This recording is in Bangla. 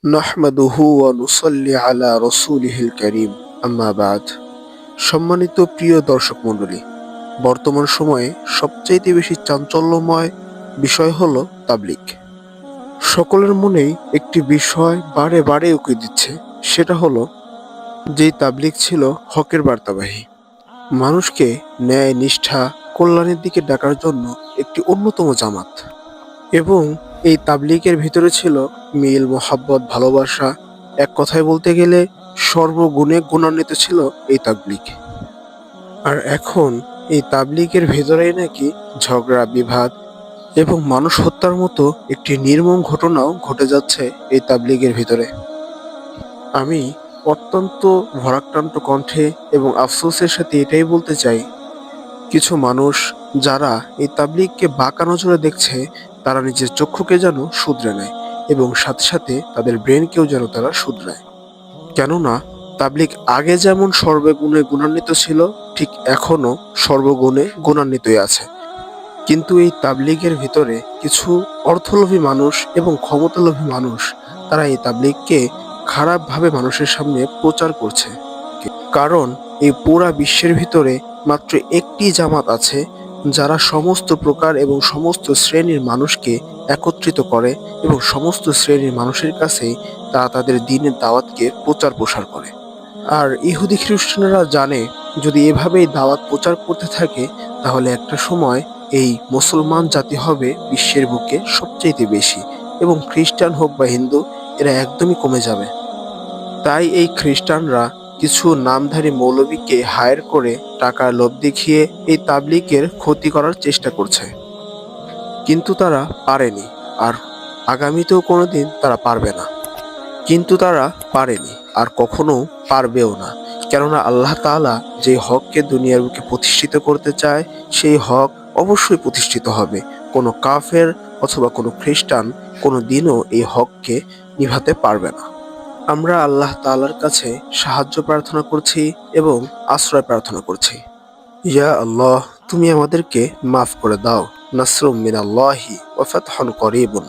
নাহমাদুহু ওয়া নুসাল্লি আলা রাসূলিহিল কারীম আম্মা বাদ। সম্মানিত প্রিয় দর্শক মণ্ডলী, বর্তমান সময়ে সবচাইতে বেশি চাঞ্চল্যময় বিষয় হলো তাবলীগ। সকলের মনেই একটি বিষয় বারে বারে উকি দিচ্ছে, সেটা হলো যেই তাবলীগ ছিল হকের বার্তাবাহী, মানুষকে ন্যায়, নিষ্ঠা, কল্যাণের দিকে ডাকার জন্য একটি অন্যতম জামাত। এবং এই তাবলীগের ভিতরে ছিল মিল, মোহাব্বত, ভালোবাসা। এক কথায় বলতে গেলে সর্বগুণে গুণান্বিত ছিল এই তাবলীগ। আর এখন এই তাবলীগের ভেতরেই নাকি ঝগড়া, বিবাদ এবং মানুষ হত্যার মতো একটি নির্মম ঘটনাও ঘটে যাচ্ছে এই তাবলীগের ভিতরে। আমি অত্যন্ত ভারাক্রান্ত কণ্ঠে এবং আফসোসের সাথে এটাই বলতে চাই, কিছু মানুষ যারা এই তাবলীগকে বাঁকা নজরে দেখছে, তারা নিজের চক্ষুকে যেন শুধরে নেয় এবং সাথে সাথে তাদের ব্রেনকেও যেন তারা শুধরায়। কেননা তাবলীগ আগে যেমন সর্বগুণে গুণান্বিত ছিল, ঠিক এখনো সর্বগুণে গুণান্বিতই আছে। কিন্তু এই তাবলীগের ভিতরে কিছু অর্থলোভী মানুষ এবং ক্ষমতালোভী মানুষ, তারা এই তাবলীগকে খারাপভাবে মানুষের সামনে প্রচার করছে। কারণ এই পুরা বিশ্বের ভিতরে মাত্র একটি জামাত আছে যারা সমস্ত প্রকার এবং সমস্ত শ্রেণীর মানুষকে একত্রিত করে এবং সমস্ত শ্রেণীর মানুষের কাছে তারা তাদের দ্বীনের দাওয়াতকে প্রচার প্রসার করে। আর ইহুদি খ্রিস্টানরা জানে, যদি এভাবেই দাওয়াত প্রচার করতে থাকে তাহলে একটা সময় এই মুসলমান জাতি হবে বিশ্বের বুকে সবচেয়ে বেশি, এবং খ্রিস্টান হোক বা হিন্দু, এরা একদমই কমে যাবে। তাই এই খ্রিস্টানরা কিছু নামধারী মৌলবীকে হায়ার করে টাকার লোভ দেখিয়ে এই তাবলীগের ক্ষতি করার চেষ্টা করছে। কিন্তু তারা পারেনি, আর আগামীতেও কোনোদিন তারা পারবে না। কিন্তু তারা পারেনি আর কখনো পারবেও না। কেননা আল্লাহ তাআলা যে হককে দুনিয়ার বুকে প্রতিষ্ঠিত করতে চায়, সেই হক অবশ্যই প্রতিষ্ঠিত হবে। কোনো কাফের অথবা কোনো খ্রিস্টান কোনো দিনও এই হককে নিভাতে পারবে না। আমরা আল্লাহ তাআলার কাছে সাহায্য প্রার্থনা করছি এবং আশ্রয় প্রার্থনা করছি। ইয়া আল্লাহ, তুমি আমাদেরকে মাফ করে দাও। নাসরুম মিনাল্লাহি ওয়া ফাতহুন করিবুন।